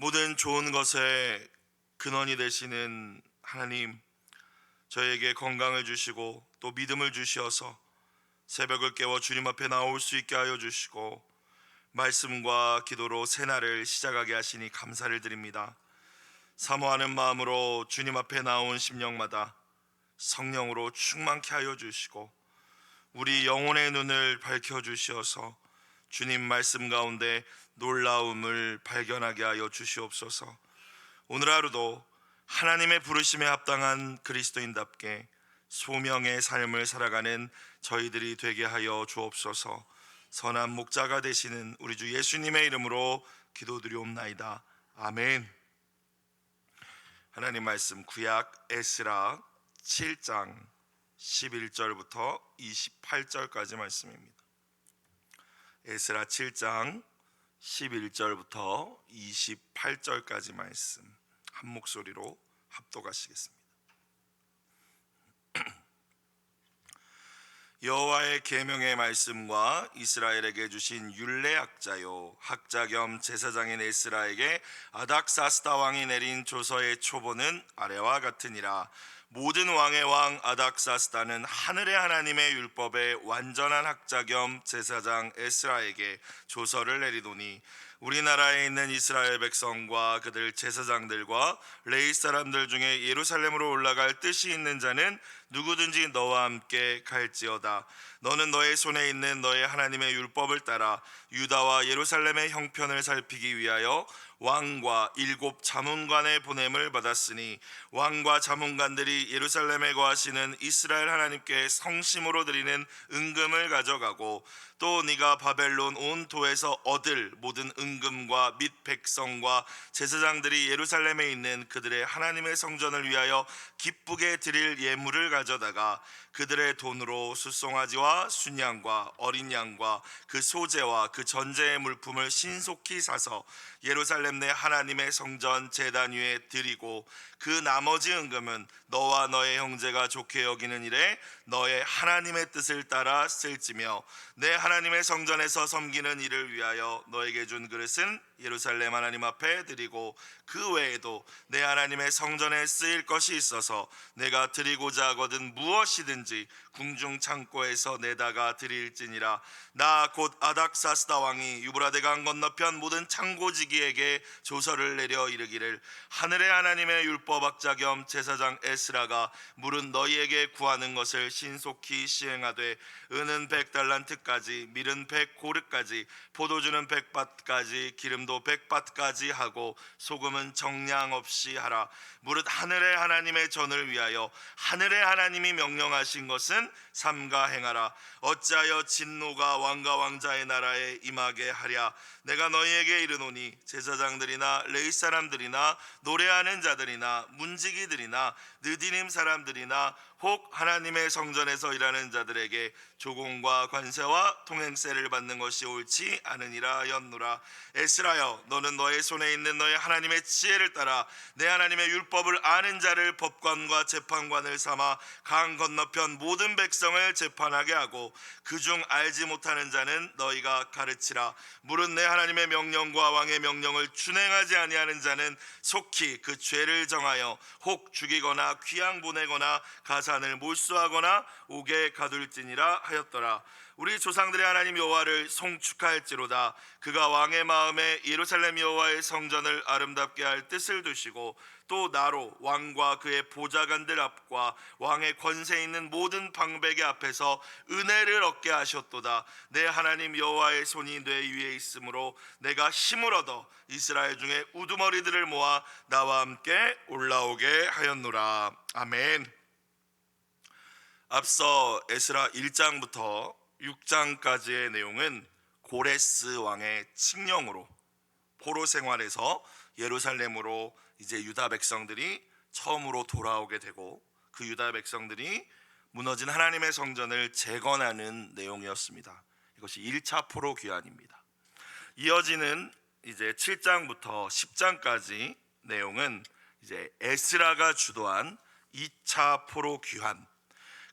모든 좋은 것의 근원이 되시는 하나님, 저에게 건강을 주시고 또 믿음을 주시어서 새벽을 깨워 주님 앞에 나올 수 있게 하여 주시고 말씀과 기도로 새날을 시작하게 하시니 감사를 드립니다. 사모하는 마음으로 주님 앞에 나온 심령마다 성령으로 충만케 하여 주시고 우리 영혼의 눈을 밝혀주시어서 주님 말씀 가운데 놀라움을 발견하게 하여 주시옵소서. 오늘 하루도 하나님의 부르심에 합당한 그리스도인답게 소명의 삶을 살아가는 저희들이 되게 하여 주옵소서. 선한 목자가 되시는 우리 주 예수님의 이름으로 기도드리옵나이다. 아멘. 하나님 말씀 구약 에스라 7장 11절부터 28절까지 말씀입니다. 에스라 7장 11절부터 28절까지 말씀 한 목소리로 합독하시겠습니다. 여호와의 계명의 말씀과 이스라엘에게 주신 율례 학자요 학자 겸 제사장인 에스라에게 아닥사스다 왕이 내린 조서의 초본은 아래와 같으니라. 모든 왕의 왕 아닥사스다는 하늘의 하나님의 율법의 완전한 학자 겸 제사장 에스라에게 조서를 내리더니 우리나라에 있는 이스라엘 백성과 그들 제사장들과 레위 사람들 중에 예루살렘으로 올라갈 뜻이 있는 자는 누구든지 너와 함께 갈지어다. 너는 너의 손에 있는 너의 하나님의 율법을 따라 유다와 예루살렘의 형편을 살피기 위하여 왕과 7 자문관의 보냄을 받았으니 왕과 자문관들이 예루살렘에 거하시는 이스라엘 하나님께 성심으로 드리는 은금을 가져가고 또 네가 바벨론 온 도에서 얻을 모든 은금과 및 백성과 제사장들이 예루살렘에 있는 그들의 하나님의 성전을 위하여 기쁘게 드릴 예물을 가져다가 그들의 돈으로 숫송아지와 순양과 어린 양과 그 소재와 그 전제의 물품을 신속히 사서 예루살렘 내 하나님의 성전 제단 위에 드리고 그 나머지 은금은 너와 너의 형제가 좋게 여기는 일에 너의 하나님의 뜻을 따라 쓸지며 내 하나님의 성전에서 섬기는 일을 위하여 너에게 준 그릇은 예루살렘 하나님 앞에 드리고 그 외에도 내 하나님의 성전에 쓰일 것이 있어서 내가 드리고자 하거든 무엇이든지 궁중 창고에서 내다가 드릴지니라. 나 곧 아닥사스다 왕이 유브라데 강 건너편 모든 창고지기에게 조서를 내려 이르기를 하늘의 하나님의 율법학자 겸 제사장 에스라가 물은 너희에게 구하는 것을 신속히 시행하되 은은 100달란트까지 밀은 100고르까지 포도주는 100밭까지 기름도 100밭까지 하고 소금은 정량 없이 하라. 무릇 하늘의 하나님의 전을 위하여 하늘의 하나님이 명령하신 것은 삼가 행하라. 어찌하여 진노가 왕과 왕자의 나라에 임하게 하랴. 내가 너희에게 이르노니 제사장들이나 레위 사람들이나 노래하는 자들이나 문지기들이나 느디님 사람들이나 혹 하나님의 성전에서 일하는 자들에게 조공과 관세와 통행세를 받는 것이 옳지 않으니라 하였노라. 에스라여, 너는 너의 손에 있는 너의 하나님의 지혜를 따라 내 하나님의 율법을 아는 자를 법관과 재판관을 삼아 강 건너편 모든 백성을 재판하게 하고 그중 알지 못하는 자는 너희가 가르치라. 무릇 내 하나님의 명령과 왕의 명령을 준행하지 아니하는 자는 속히 그 죄를 정하여 혹 죽이거나 귀양 보내거나 가산을 몰수하거나 옥에 가둘지니라 하였더라. 우리 조상들의 하나님 여호와를 송축할지로다. 그가 왕의 마음에 예루살렘 여호와의 성전을 아름답게 할 뜻을 두시고 또 나로 왕과 그의 보좌관들 앞과 왕의 권세 있는 모든 방백의 앞에서 은혜를 얻게 하셨도다. 내 하나님 여호와의 손이 내 위에 있으므로 내가 힘을 얻어 이스라엘 중에 우두머리들을 모아 나와 함께 올라오게 하였노라. 아멘. 앞서 에스라 1장부터 6장까지의 내용은 고레스 왕의 칙령으로 포로 생활에서 예루살렘으로 이제 유다 백성들이 처음으로 돌아오게 되고 그 유다 백성들이 무너진 하나님의 성전을 재건하는 내용이었습니다. 이것이 1차 포로 귀환입니다. 이어지는 이제 7장부터 10장까지 내용은 이제 에스라가 주도한 2차 포로 귀환,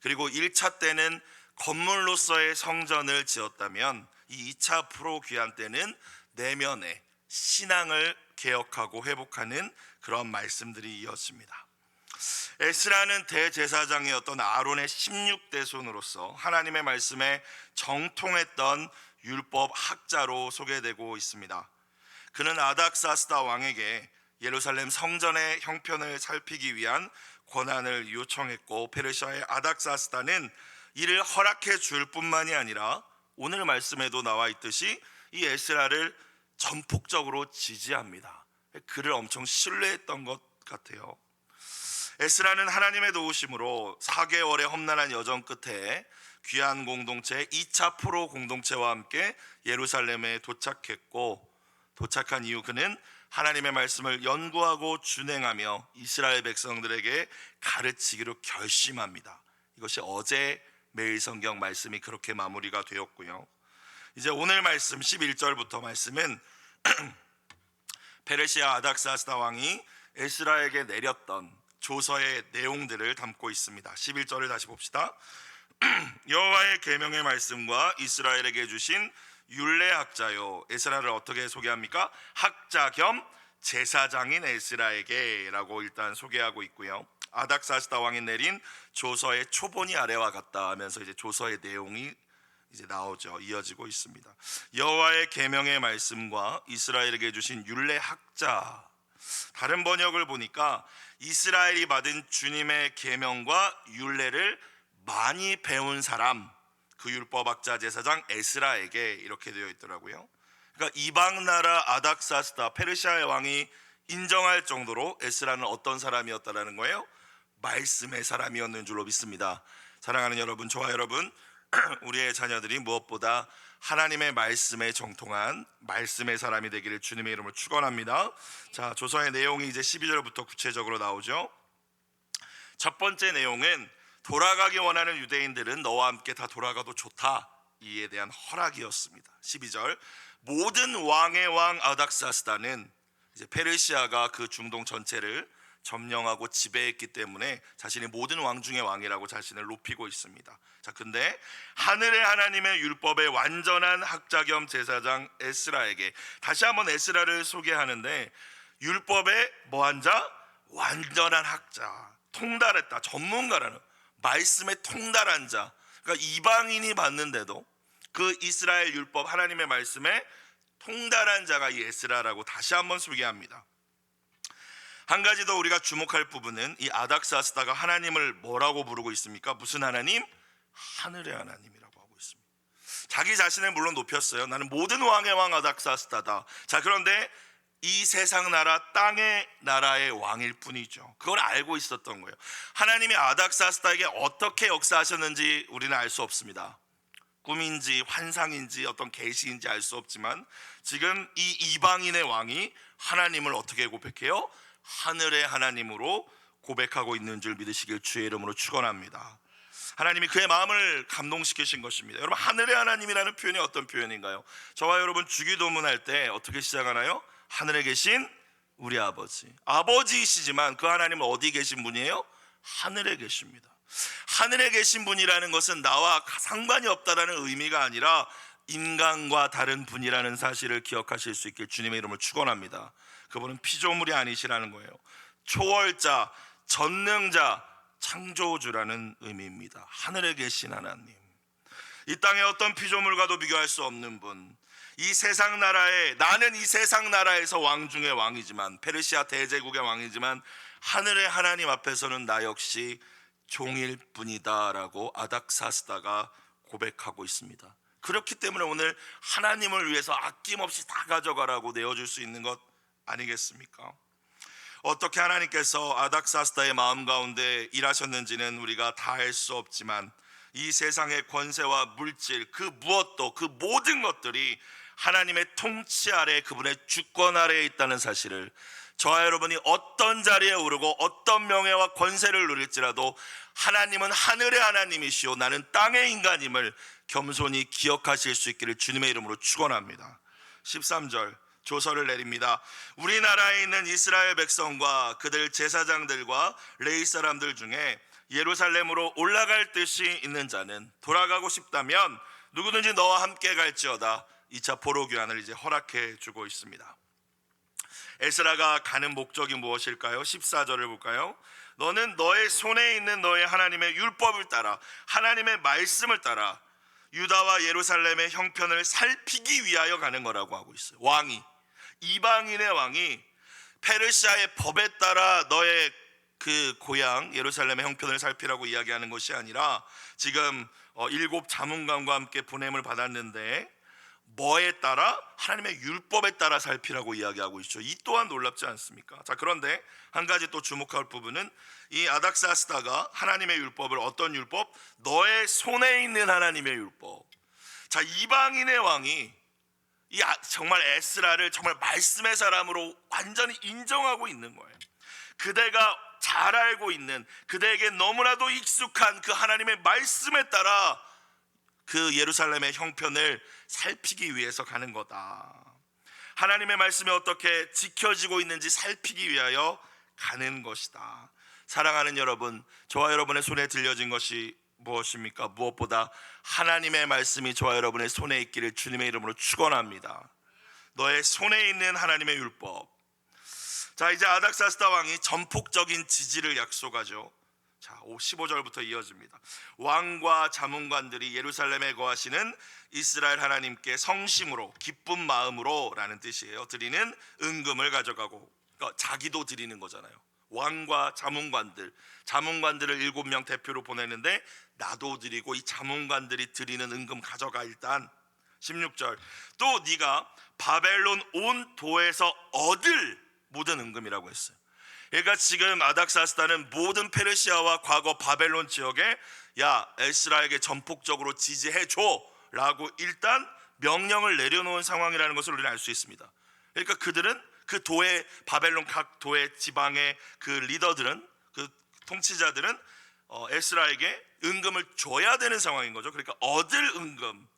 그리고 1차 때는 건물로서의 성전을 지었다면 이 2차 포로 귀환 때는 내면의 신앙을 개혁하고 회복하는 그런 말씀들이 이어집니다. 에스라는 대제사장이었던 아론의 16대 손으로서 하나님의 말씀에 정통했던 율법 학자로 소개되고 있습니다. 그는 아닥사스다 왕에게 예루살렘 성전의 형편을 살피기 위한 권한을 요청했고, 페르시아의 아닥사스다는 이를 허락해 줄 뿐만이 아니라 오늘 말씀에도 나와 있듯이 이 에스라를 전폭적으로 지지합니다. 그를 엄청 신뢰했던 것 같아요. 에스라는 하나님의 도우심으로 4개월의 험난한 여정 끝에 귀한 공동체 2차 포로 공동체와 함께 예루살렘에 도착했고, 도착한 이후 그는 하나님의 말씀을 연구하고 준행하며 이스라엘 백성들에게 가르치기로 결심합니다. 이것이 어제 매일 성경 말씀이 그렇게 마무리가 되었고요. 이제 오늘 말씀 11절부터 말씀은 페르시아 아닥사스다 왕이 에스라에게 내렸던 조서의 내용들을 담고 있습니다. 11절을 다시 봅시다. 여호와의 계명의 말씀과 이스라엘에게 주신 율례학자요. 에스라를 어떻게 소개합니까? 학자 겸 제사장인 에스라에게 라고 일단 소개하고 있고요. 아닥사스다 왕이 내린 조서의 초본이 아래와 같다 하면서 이제 조서의 내용이 이제 나오죠. 이어지고 있습니다. 여호와의 계명의 말씀과 이스라엘에게 주신 율례학자. 다른 번역을 보니까 이스라엘이 받은 주님의 계명과 율례를 많이 배운 사람, 그 율법학자 제사장 에스라에게 이렇게 되어 있더라고요. 그러니까 이방 나라 아닥사스다 페르시아의 왕이 인정할 정도로 에스라는 어떤 사람이었다라는 거예요? 말씀의 사람이었는 줄로 믿습니다. 사랑하는 여러분, 저와 여러분, 우리의 자녀들이 무엇보다 하나님의 말씀에 정통한 말씀의 사람이 되기를 주님의 이름으로 축원합니다. 자, 조서의 내용이 이제 12절부터 구체적으로 나오죠. 첫 번째 내용은 돌아가기 원하는 유대인들은 너와 함께 다 돌아가도 좋다, 이에 대한 허락이었습니다. 12절, 모든 왕의 왕 아닥사스다는 이제 페르시아가 그 중동 전체를 점령하고 지배했기 때문에 자신이 모든 왕 중의 왕이라고 자신을 높이고 있습니다. 자, 근데 하늘의 하나님의 율법의 완전한 학자 겸 제사장 에스라에게, 다시 한번 에스라를 소개하는데, 율법의 뭐한 자? 완전한 학자, 통달했다, 전문가라는, 말씀에 통달한 자. 그러니까 이방인이 받는데도 그 이스라엘 율법 하나님의 말씀에 통달한 자가 이 에스라라고 다시 한번 소개합니다. 한 가지 더 우리가 주목할 부분은 이 아닥사스다가 하나님을 뭐라고 부르고 있습니까? 무슨 하나님? 하늘의 하나님이라고 하고 있습니다. 자기 자신을 물론 높였어요. 나는 모든 왕의 왕 아닥사스다다. 자, 그런데 이 세상 나라, 땅의 나라의 왕일 뿐이죠. 그걸 알고 있었던 거예요. 하나님이 아닥사스다에게 어떻게 역사하셨는지 우리는 알 수 없습니다. 꿈인지 환상인지 어떤 계시인지 알 수 없지만 지금 이 이방인의 왕이 하나님을 어떻게 고백해요? 하늘의 하나님으로 고백하고 있는 줄 믿으시길 주의 이름으로 축원합니다. 하나님이 그의 마음을 감동시키신 것입니다. 여러분, 하늘의 하나님이라는 표현이 어떤 표현인가요? 저와 여러분 주기도문 할 때 어떻게 시작하나요? 하늘에 계신 우리 아버지, 아버지이시지만 그 하나님은 어디 계신 분이에요? 하늘에 계십니다. 하늘에 계신 분이라는 것은 나와 상관이 없다라는 의미가 아니라 인간과 다른 분이라는 사실을 기억하실 수 있길 주님의 이름을 축원합니다. 그분은 피조물이 아니시라는 거예요. 초월자, 전능자, 창조주라는 의미입니다. 하늘에 계신 하나님, 이 땅의 어떤 피조물과도 비교할 수 없는 분, 이 세상 나라에, 나는 이 세상 나라에서 왕 중의 왕이지만, 페르시아 대제국의 왕이지만 하늘의 하나님 앞에서는 나 역시 종일 뿐이다 라고 아닥사스다가 고백하고 있습니다. 그렇기 때문에 오늘 하나님을 위해서 아낌없이 다 가져가라고 내어줄 수 있는 것 아니겠습니까? 어떻게 하나님께서 아닥사스다의 마음 가운데 일하셨는지는 우리가 다 알 수 없지만 이 세상의 권세와 물질, 그 무엇도, 그 모든 것들이 하나님의 통치 아래, 그분의 주권 아래에 있다는 사실을, 저와 여러분이 어떤 자리에 오르고 어떤 명예와 권세를 누릴지라도 하나님은 하늘의 하나님이시오, 나는 땅의 인간임을 겸손히 기억하실 수 있기를 주님의 이름으로 축원합니다. 13절 조서를 내립니다. 우리나라에 있는 이스라엘 백성과 그들 제사장들과 레위 사람들 중에 예루살렘으로 올라갈 뜻이 있는 자는 돌아가고 싶다면 누구든지 너와 함께 갈지어다. 2차 포로 귀환을 이제 허락해 주고 있습니다. 에스라가 가는 목적이 무엇일까요? 14절을 볼까요? 너는 너의 손에 있는 너의 하나님의 율법을 따라 하나님의 말씀을 따라 유다와 예루살렘의 형편을 살피기 위하여 가는 거라고 하고 있어요. 왕이, 이방인의 왕이 페르시아의 법에 따라 너의 그 고향 예루살렘의 형편을 살피라고 이야기하는 것이 아니라 지금 7 자문관과 함께 보냄을 받았는데 뭐에 따라? 하나님의 율법에 따라 살피라고 이야기하고 있죠. 이 또한 놀랍지 않습니까? 자, 그런데 한 가지 또 주목할 부분은 이 아닥사스다가 하나님의 율법을, 어떤 율법? 너의 손에 있는 하나님의 율법. 자, 이방인의 왕이 정말 에스라를 정말 말씀의 사람으로 완전히 인정하고 있는 거예요. 그대가 잘 알고 있는, 그대에게 너무나도 익숙한 그 하나님의 말씀에 따라 그 예루살렘의 형편을 살피기 위해서 가는 거다. 하나님의 말씀이 어떻게 지켜지고 있는지 살피기 위하여 가는 것이다. 사랑하는 여러분, 저와 여러분의 손에 들려진 것이 무엇입니까? 무엇보다 하나님의 말씀이 저와 여러분의 손에 있기를 주님의 이름으로 축원합니다. 너의 손에 있는 하나님의 율법. 자, 이제 아닥사스다 왕이 전폭적인 지지를 약속하죠. 자, 15절부터 이어집니다. 왕과 자문관들이 예루살렘에 거하시는 이스라엘 하나님께 성심으로 기쁜 마음으로 라는 뜻이에요. 드리는 은금을 가져가고, 그러니까 자기도 드리는 거잖아요. 왕과 자문관들을 7명 대표로 보내는데 나도 드리고 이 자문관들이 드리는 은금 가져가. 일단 16절, 또 네가 바벨론 온 도에서 얻을 모든 은금이라고 했어요. 그러니까 지금 아닥사스다는 모든 페르시아와 과거 바벨론 지역에 에스라에게 전폭적으로 지지해줘 라고 일단 명령을 내려놓은 상황이라는 것을 우리는 알 수 있습니다. 그러니까 그들은 그 도의, 바벨론 각 도의 지방의 그 리더들은, 그 통치자들은 에스라에게 은금을 줘야 되는 상황인 거죠. 그러니까 얻을 은금.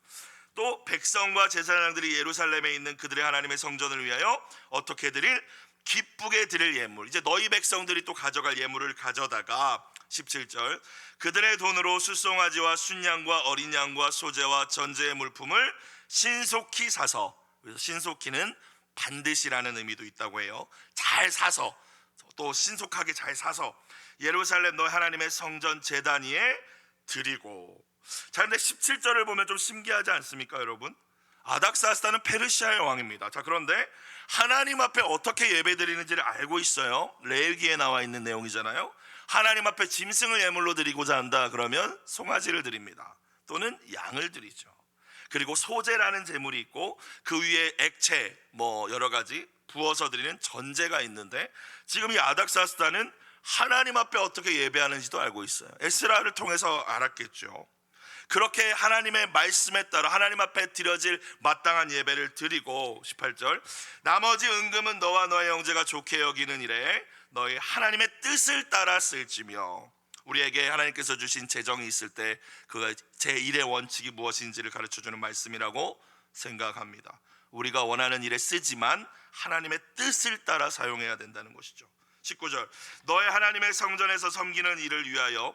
또 백성과 제사장들이 예루살렘에 있는 그들의 하나님의 성전을 위하여 어떻게 드릴? 기쁘게 드릴 예물. 이제 너희 백성들이 또 가져갈 예물을 가져다가 17절, 그들의 돈으로 숫송아지와 순양과 어린 양과 소재와 전제의 물품을 신속히 사서, 그래서 신속히는 반드시라는 의미도 있다고 해요. 잘 사서, 또 신속하게 잘 사서 예루살렘 너희 하나님의 성전 제단 위에 드리고. 자, 근데 17절을 보면 좀 신기하지 않습니까, 여러분? 아닥사스다는 페르시아의 왕입니다. 자, 그런데 하나님 앞에 어떻게 예배드리는지를 알고 있어요. 레위기에 나와 있는 내용이잖아요. 하나님 앞에 짐승을 예물로 드리고자 한다 그러면 송아지를 드립니다. 또는 양을 드리죠. 그리고 소제라는 제물이 있고 그 위에 액체 여러 가지 부어서 드리는 전제가 있는데, 지금 이 아닥사스다는 하나님 앞에 어떻게 예배하는지도 알고 있어요. 에스라를 통해서 알았겠죠. 그렇게 하나님의 말씀에 따라 하나님 앞에 드려질 마땅한 예배를 드리고, 18절, 나머지 은금은 너와 너의 형제가 좋게 여기는 일에 너희 하나님의 뜻을 따라 쓸지며. 우리에게 하나님께서 주신 재정이 있을 때 그 제1의 원칙이 무엇인지를 가르쳐주는 말씀이라고 생각합니다. 우리가 원하는 일에 쓰지만 하나님의 뜻을 따라 사용해야 된다는 것이죠. 19절, 너의 하나님의 성전에서 섬기는 일을 위하여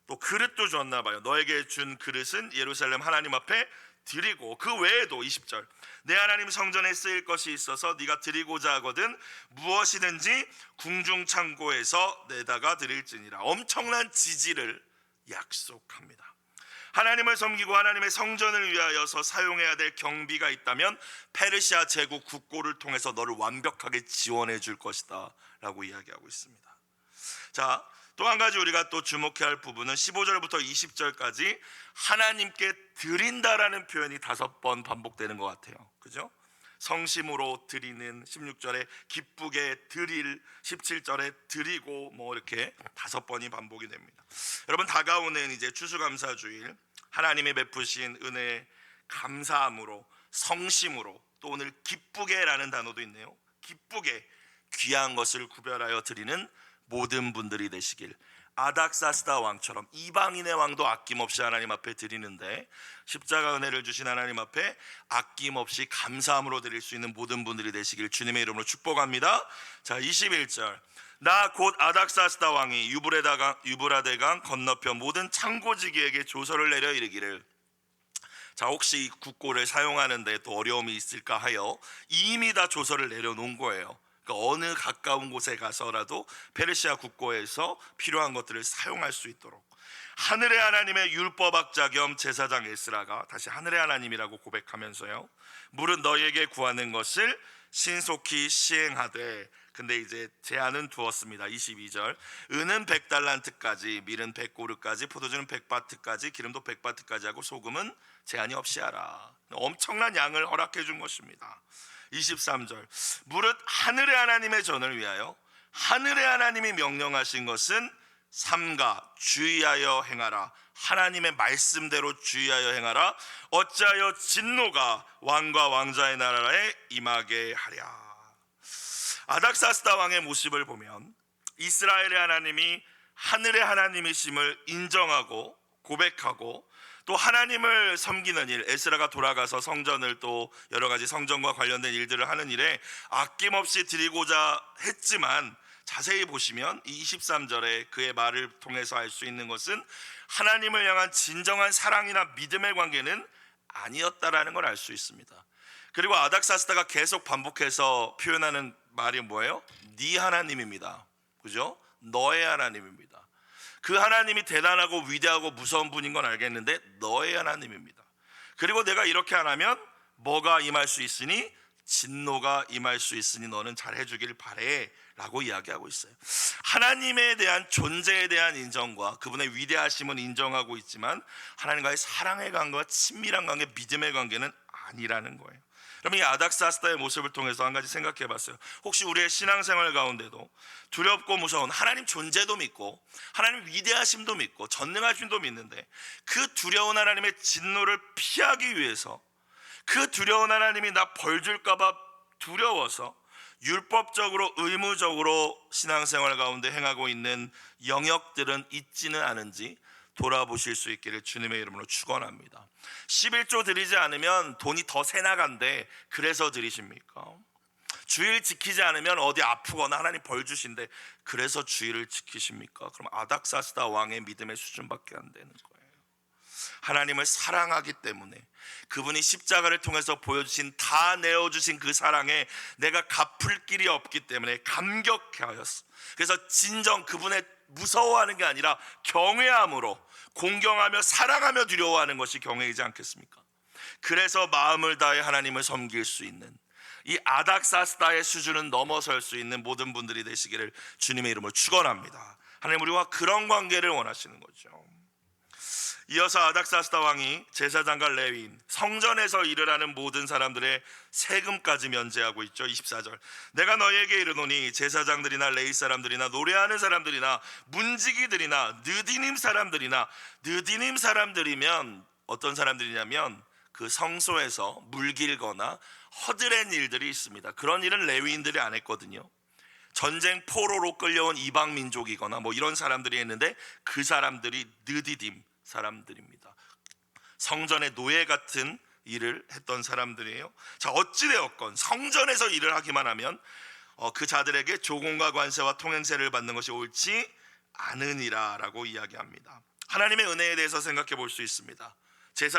또 그릇도 줬나 봐요. 너에게 준 그릇은 예루살렘 하나님 앞에 드리고, 그 외에도 20절, 내 하나님 성전에 쓰일 것이 있어서 네가 드리고자 하거든 무엇이든지 궁중 창고에서 내다가 드릴지니라. 엄청난 지지를 약속합니다. 하나님을 섬기고 하나님의 성전을 위하여서 사용해야 될 경비가 있다면 페르시아 제국 국고를 통해서 너를 완벽하게 지원해 줄 것이다 라고 이야기하고 있습니다. 자, 또 한 가지 우리가 또 주목해야 할 부분은 15절부터 20절까지 하나님께 드린다라는 표현이 5번 반복되는 것 같아요. 그죠? 성심으로 드리는, 16절에 기쁘게 드릴, 17절에 드리고, 이렇게 5번이 반복이 됩니다. 여러분, 다가오는 이제 추수감사주일, 하나님이 베푸신 은혜에 감사함으로, 성심으로, 또 오늘 기쁘게라는 단어도 있네요. 기쁘게 귀한 것을 구별하여 드리는 모든 분들이 되시길. 아닥사스다 왕처럼 이방인의 왕도 아낌없이 하나님 앞에 드리는데, 십자가 은혜를 주신 하나님 앞에 아낌없이 감사함으로 드릴 수 있는 모든 분들이 되시길 주님의 이름으로 축복합니다. 자, 21절, 나 곧 아닥사스다 왕이 유브라데강 건너편 모든 창고지기에게 조서를 내려 이르기를. 자, 혹시 이 국고를 사용하는데 또 어려움이 있을까 하여 이미 다 조서를 내려놓은 거예요. 그러니까 어느 가까운 곳에 가서라도 페르시아 국고에서 필요한 것들을 사용할 수 있도록 하늘의 하나님의 율법학자 겸 제사장 에스라가 다시 하늘의 하나님이라고 고백하면서요, 물은 너희에게 구하는 것을 신속히 시행하되, 근데 이제 제한은 두었습니다. 22절, 은은 100달란트까지, 밀은 100고르까지, 포도주는 100바트까지, 기름도 100바트까지 하고 소금은 제한이 없이 하라. 엄청난 양을 허락해 준 것입니다. 23절, 무릇 하늘의 하나님의 전을 위하여 하늘의 하나님이 명령하신 것은 삼가 주의하여 행하라. 하나님의 말씀대로 주의하여 행하라. 어찌하여 진노가 왕과 왕자의 나라에 임하게 하랴. 아닥사스다 왕의 모습을 보면 이스라엘의 하나님이 하늘의 하나님이심을 인정하고 고백하고, 또 하나님을 섬기는 일, 에스라가 돌아가서 성전을 또 여러 가지 성전과 관련된 일들을 하는 일에 아낌없이 드리고자 했지만, 자세히 보시면 이 23절에 그의 말을 통해서 알 수 있는 것은 하나님을 향한 진정한 사랑이나 믿음의 관계는 아니었다라는 걸 알 수 있습니다. 그리고 아닥사스다가 계속 반복해서 표현하는 말이 뭐예요? 네 하나님입니다. 그죠? 너의 하나님입니다. 그 하나님이 대단하고 위대하고 무서운 분인 건 알겠는데 너의 하나님입니다. 그리고 내가 이렇게 안 하면 뭐가 임할 수 있으니? 진노가 임할 수 있으니 너는 잘해주길 바래 라고 이야기하고 있어요. 하나님에 대한 존재에 대한 인정과 그분의 위대하심은 인정하고 있지만 하나님과의 사랑의 관계와 친밀한 관계, 믿음의 관계는 아니라는 거예요. 그럼 이 아닥사스다의 모습을 통해서 한 가지 생각해 봤어요. 혹시 우리의 신앙생활 가운데도 두렵고 무서운 하나님 존재도 믿고 하나님 위대하심도 믿고 전능하심도 믿는데 그 두려운 하나님의 진노를 피하기 위해서, 그 두려운 하나님이 나 벌 줄까 봐 두려워서 율법적으로 의무적으로 신앙생활 가운데 행하고 있는 영역들은 있지는 않은지 돌아보실 수 있기를 주님의 이름으로 축원합니다. 11조 드리지 않으면 돈이 더 새 나간대. 그래서 드리십니까? 주일 지키지 않으면 어디 아프거나 하나님 벌 주신대. 그래서 주일을 지키십니까? 그럼 아닥사스다 왕의 믿음의 수준밖에 안 되는 거예요. 하나님을 사랑하기 때문에, 그분이 십자가를 통해서 보여주신, 다 내어주신 그 사랑에 내가 갚을 길이 없기 때문에 감격하였어. 그래서 진정 그분의 무서워하는 게 아니라 경외함으로, 공경하며 사랑하며 두려워하는 것이 경외이지 않겠습니까? 그래서 마음을 다해 하나님을 섬길 수 있는 이 아닥사스다의 수준은 넘어설 수 있는 모든 분들이 되시기를 주님의 이름으로 축원합니다. 하나님 우리와 그런 관계를 원하시는 거죠. 이어서 아닥사스다 왕이 제사장과 레위인, 성전에서 일을 하는 모든 사람들의 세금까지 면제하고 있죠. 24절, 내가 너희에게 이르노니 제사장들이나 레위 사람들이나 노래하는 사람들이나 문지기들이나 느디님 사람들이나, 느디님 사람들이면 어떤 사람들이냐면 그 성소에서 물 길거나 허드렛 일들이 있습니다. 그런 일은 레위인들이 안 했거든요. 전쟁 포로로 끌려온 이방 민족이거나 뭐 이런 사람들이 했는데 그 사람들이 느디딤 사람들입니다. 성전의 노예 같은 일을 했던 사람들이에요. 자, 어찌되었건 성전에서 일을 하기만 하면 그 자들에게 조공과 관세와 통행세를 받는 것이 옳지 않으니라 라고 이야기합니다. 하나님의 은혜에 대해서 생각해 볼 수 있습니다.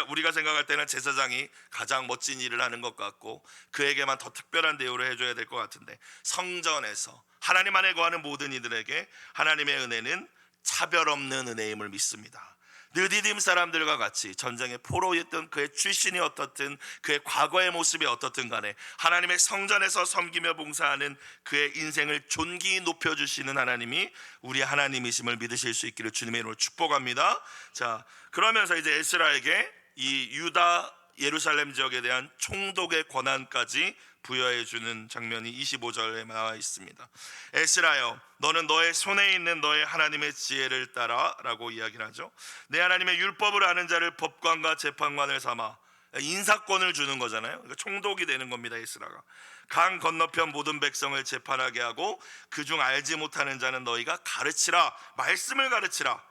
우리가 생각할 때는 제사장이 가장 멋진 일을 하는 것 같고 그에게만 더 특별한 대우를 해줘야 될 것 같은데, 성전에서 하나님 안에 거하는 모든 이들에게 하나님의 은혜는 차별 없는 은혜임을 믿습니다. 느디딤 사람들과 같이 전쟁의 포로였던 그의 출신이 어떻든, 그의 과거의 모습이 어떻든 간에 하나님의 성전에서 섬기며 봉사하는 그의 인생을 존귀히 높여주시는 하나님이 우리 하나님이심을 믿으실 수 있기를 주님의 이름으로 축복합니다. 자, 그러면서 이제 에스라에게 이 유다 예루살렘 지역에 대한 총독의 권한까지 부여해 주는 장면이 25절에 나와 있습니다. 에스라여, 너는 너의 손에 있는 너의 하나님의 지혜를 따라 라고 이야기를 하죠. 내 하나님의 율법을 아는 자를 법관과 재판관을 삼아, 인사권을 주는 거잖아요. 그러니까 총독이 되는 겁니다. 에스라가 강 건너편 모든 백성을 재판하게 하고 그중 알지 못하는 자는 너희가 가르치라, 말씀을 가르치라.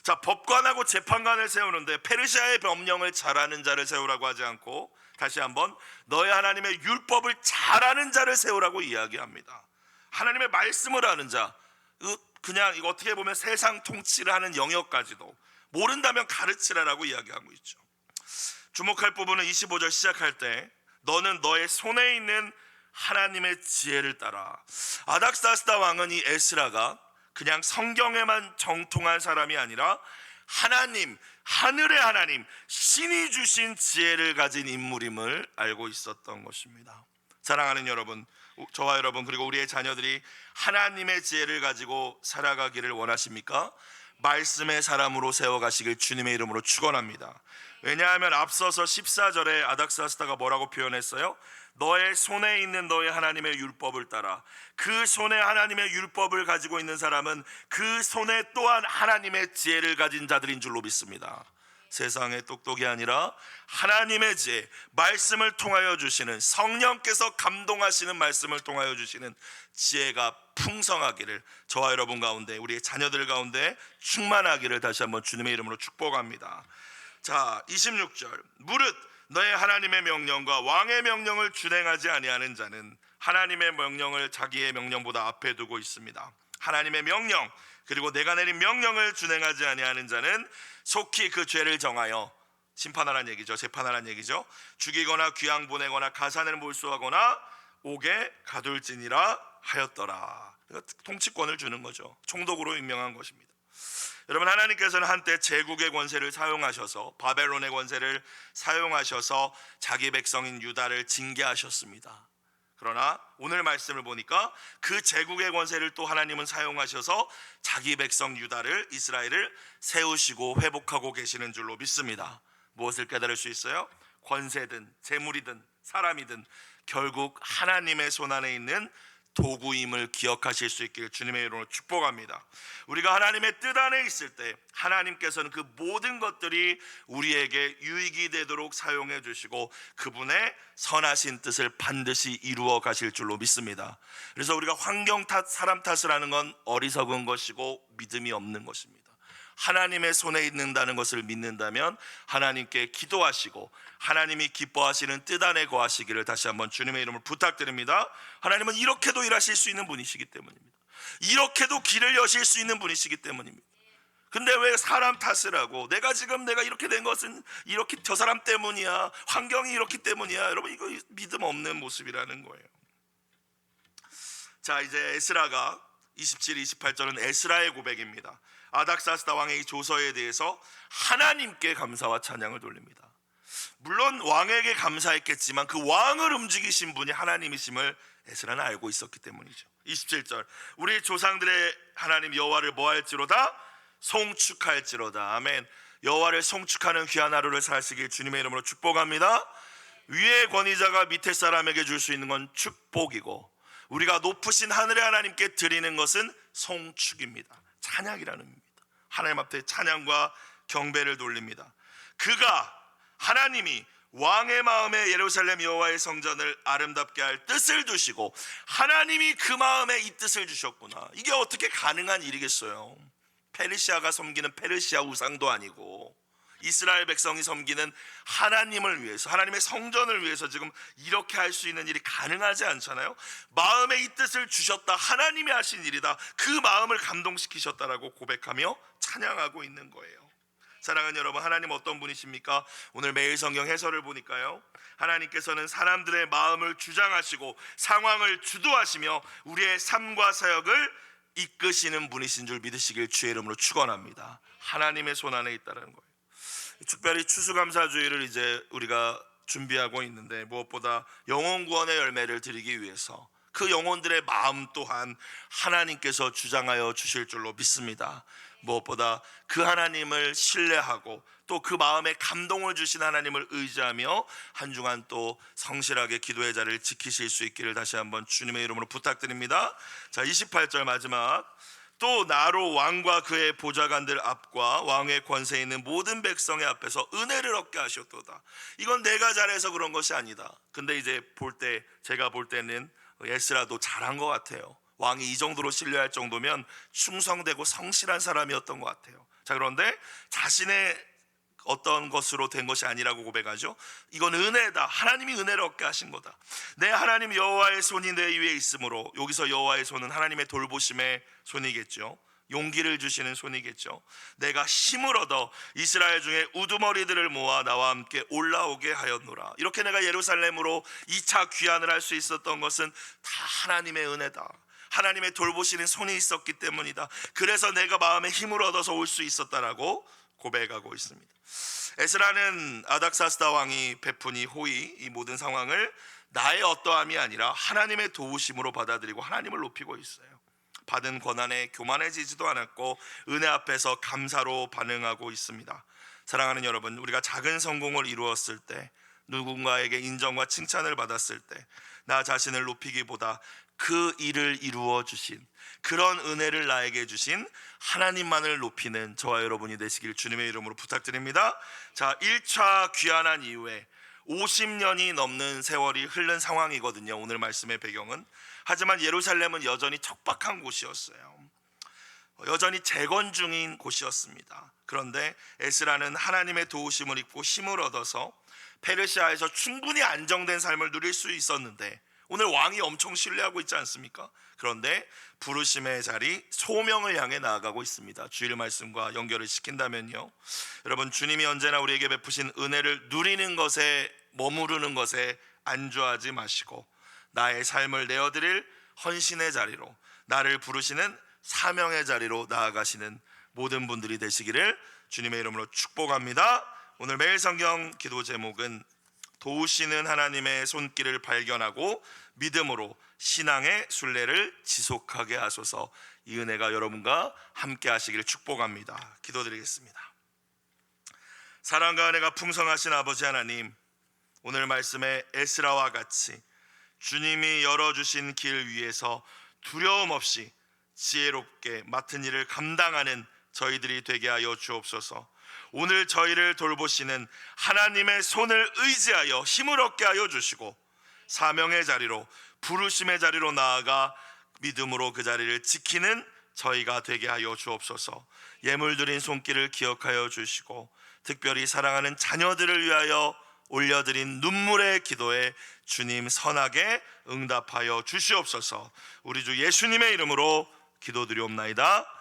자, 법관하고 재판관을 세우는데 페르시아의 법령을 잘하는 자를 세우라고 하지 않고 다시 한번 너희 하나님의 율법을 잘하는 자를 세우라고 이야기합니다. 하나님의 말씀을 아는 자, 그냥 이거 어떻게 보면 세상 통치를 하는 영역까지도 모른다면 가르치라라고 이야기하고 있죠. 주목할 부분은 25절 시작할 때 너는 너의 손에 있는 하나님의 지혜를 따라. 아닥사스다 왕은 이 에스라가 그냥 성경에만 정통한 사람이 아니라 하나님, 하늘의 하나님, 신이 주신 지혜를 가진 인물임을 알고 있었던 것입니다. 사랑하는 여러분, 저와 여러분 그리고 우리의 자녀들이 하나님의 지혜를 가지고 살아가기를 원하십니까? 말씀의 사람으로 세워가시길 주님의 이름으로 축원합니다. 왜냐하면 앞서서 14절에 아닥사스다가 뭐라고 표현했어요? 너의 손에 있는 너의 하나님의 율법을 따라. 그 손에 하나님의 율법을 가지고 있는 사람은 그 손에 또한 하나님의 지혜를 가진 자들인 줄로 믿습니다. 세상의 똑똑이 아니라 하나님의 지혜, 말씀을 통하여 주시는, 성령께서 감동하시는 말씀을 통하여 주시는 지혜가 풍성하기를 저와 여러분 가운데, 우리의 자녀들 가운데 충만하기를 다시 한번 주님의 이름으로 축복합니다. 자, 26절. 무릇 너의 하나님의 명령과 왕의 명령을 준행하지 아니하는 자는 하나님의 명령을 자기의 명령보다 앞에 두고 있습니다. 하나님의 명령, 그리고 내가 내린 명령을 준행하지 아니하는 자는 속히 그 죄를 정하여 심판하라는 얘기죠. 재판하라는 얘기죠. 죽이거나 귀양 보내거나 가산을 몰수하거나 옥에 가둘지니라 하였더라. 통치권을 주는 거죠. 총독으로 임명한 것입니다. 여러분, 하나님께서는 한때 제국의 권세를 사용하셔서, 바벨론의 권세를 사용하셔서 자기 백성인 유다를 징계하셨습니다. 그러나 오늘 말씀을 보니까 그 제국의 권세를 또 하나님은 사용하셔서 자기 백성 유다를, 이스라엘을 세우시고 회복하고 계시는 줄로 믿습니다. 무엇을 깨달을 수 있어요? 권세든 재물이든 사람이든 결국 하나님의 손안에 있는 도구임을 기억하실 수 있기를 주님의 이름으로 축복합니다. 우리가 하나님의 뜻 안에 있을 때 하나님께서는 그 모든 것들이 우리에게 유익이 되도록 사용해 주시고 그분의 선하신 뜻을 반드시 이루어 가실 줄로 믿습니다. 그래서 우리가 환경 탓, 사람 탓을 하는 건 어리석은 것이고 믿음이 없는 것입니다. 하나님의 손에 있는다는 것을 믿는다면 하나님께 기도하시고 하나님이 기뻐하시는 뜻 안에 거하시기를 다시 한번 주님의 이름으로 부탁드립니다. 하나님은 이렇게도 일하실 수 있는 분이시기 때문입니다. 이렇게도 길을 여실 수 있는 분이시기 때문입니다. 근데 왜 사람 탓을 하고 내가 이렇게 된 것은 이렇게 저 사람 때문이야, 환경이 이렇기 때문이야. 여러분, 이거 믿음 없는 모습이라는 거예요. 자, 이제 에스라가 27, 28절은 에스라의 고백입니다. 아닥사스다 왕의 이 조서에 대해서 하나님께 감사와 찬양을 돌립니다. 물론 왕에게 감사했겠지만 그 왕을 움직이신 분이 하나님이심을 에스라는 알고 있었기 때문이죠. 27절. 우리 조상들의 하나님 여호와를 뭐할지로다? 송축할지로다. 아멘. 여호와를 송축하는 귀한 하루를 사시길 주님의 이름으로 축복합니다. 위의 권위자가 밑에 사람에게 줄 수 있는 건 축복이고, 우리가 높으신 하늘의 하나님께 드리는 것은 송축입니다. 찬양이라는 의미입니다. 하나님 앞에 찬양과 경배를 돌립니다. 하나님이 왕의 마음에 예루살렘 여호와의 성전을 아름답게 할 뜻을 두시고 하나님이 그 마음에 이 뜻을 주셨구나. 이게 어떻게 가능한 일이겠어요? 페르시아가 섬기는 페르시아 우상도 아니고 이스라엘 백성이 섬기는 하나님을 위해서, 하나님의 성전을 위해서 지금 이렇게 할 수 있는 일이 가능하지 않잖아요. 마음에 이 뜻을 주셨다, 하나님이 하신 일이다, 그 마음을 감동시키셨다라고 고백하며 찬양하고 있는 거예요. 사랑하는 여러분, 하나님 어떤 분이십니까? 오늘 매일 성경 해설을 보니까요, 하나님께서는 사람들의 마음을 주장하시고 상황을 주도하시며 우리의 삶과 사역을 이끄시는 분이신 줄 믿으시길 주의 이름으로 축원합니다. 하나님의 손 안에 있다는 거예요. 특별히 추수감사주의를 이제 우리가 준비하고 있는데, 무엇보다 영혼 구원의 열매를 드리기 위해서 그 영혼들의 마음 또한 하나님께서 주장하여 주실 줄로 믿습니다. 무엇보다 그 하나님을 신뢰하고 또 그 마음에 감동을 주신 하나님을 의지하며 한 주간 또 성실하게 기도의 자리를 지키실 수 있기를 다시 한번 주님의 이름으로 부탁드립니다. 자, 28절 마지막. 또 나로 왕과 그의 보좌관들 앞과 왕의 권세에 있는 모든 백성의 앞에서 은혜를 얻게 하셨도다. 이건 내가 잘해서 그런 것이 아니다. 근데 이제 제가 볼 때는 에스라도 잘한 것 같아요. 왕이 이 정도로 신뢰할 정도면 충성되고 성실한 사람이었던 것 같아요. 자, 그런데 자신의 어떤 것으로 된 것이 아니라고 고백하죠. 이건 은혜다. 하나님이 은혜를 얻게 하신 거다. 내 하나님 여호와의 손이 내 위에 있으므로, 여기서 여호와의 손은 하나님의 돌보심의 손이겠죠. 용기를 주시는 손이겠죠. 내가 힘을 얻어 이스라엘 중에 우두머리들을 모아 나와 함께 올라오게 하였노라. 이렇게 내가 예루살렘으로 2차 귀환을 할 수 있었던 것은 다 하나님의 은혜다. 하나님의 돌보시는 손이 있었기 때문이다. 그래서 내가 마음에 힘을 얻어서 올 수 있었다라고 고백하고 있습니다. 에스라는 아닥사스다 왕이 베푼 이 호의, 이 모든 상황을 나의 어떠함이 아니라 하나님의 도우심으로 받아들이고 하나님을 높이고 있어요. 받은 권한에 교만해지지도 않았고 은혜 앞에서 감사로 반응하고 있습니다. 사랑하는 여러분, 우리가 작은 성공을 이루었을 때, 누군가에게 인정과 칭찬을 받았을 때 나 자신을 높이기보다 그 일을 이루어 주신, 그런 은혜를 나에게 주신 하나님만을 높이는 저와 여러분이 되시길 주님의 이름으로 부탁드립니다. 자, 1차 귀환한 이후에 50년이 넘는 세월이 흐른 상황이거든요, 오늘 말씀의 배경은. 하지만 예루살렘은 여전히 척박한 곳이었어요. 여전히 재건 중인 곳이었습니다. 그런데 에스라는 하나님의 도우심을 입고 힘을 얻어서 페르시아에서 충분히 안정된 삶을 누릴 수 있었는데, 오늘 왕이 엄청 신뢰하고 있지 않습니까? 그런데 부르심의 자리, 소명을 향해 나아가고 있습니다. 주일 말씀과 연결을 시킨다면요, 여러분, 주님이 언제나 우리에게 베푸신 은혜를 누리는 것에 머무르는 것에 안주하지 마시고 나의 삶을 내어드릴 헌신의 자리로, 나를 부르시는 사명의 자리로 나아가시는 모든 분들이 되시기를 주님의 이름으로 축복합니다. 오늘 매일 성경 기도 제목은 도우시는 하나님의 손길을 발견하고 믿음으로 신앙의 순례를 지속하게 하소서. 이 은혜가 여러분과 함께 하시기를 축복합니다. 기도드리겠습니다. 사랑과 은혜가 풍성하신 아버지 하나님, 오늘 말씀에 에스라와 같이 주님이 열어주신 길 위에서 두려움 없이 지혜롭게 맡은 일을 감당하는 저희들이 되게 하여 주옵소서. 오늘 저희를 돌보시는 하나님의 손을 의지하여 힘을 얻게 하여 주시고 사명의 자리로, 부르심의 자리로 나아가 믿음으로 그 자리를 지키는 저희가 되게 하여 주옵소서. 예물 드린 손길을 기억하여 주시고 특별히 사랑하는 자녀들을 위하여 올려드린 눈물의 기도에 주님 선하게 응답하여 주시옵소서. 우리 주 예수님의 이름으로 기도드리옵나이다.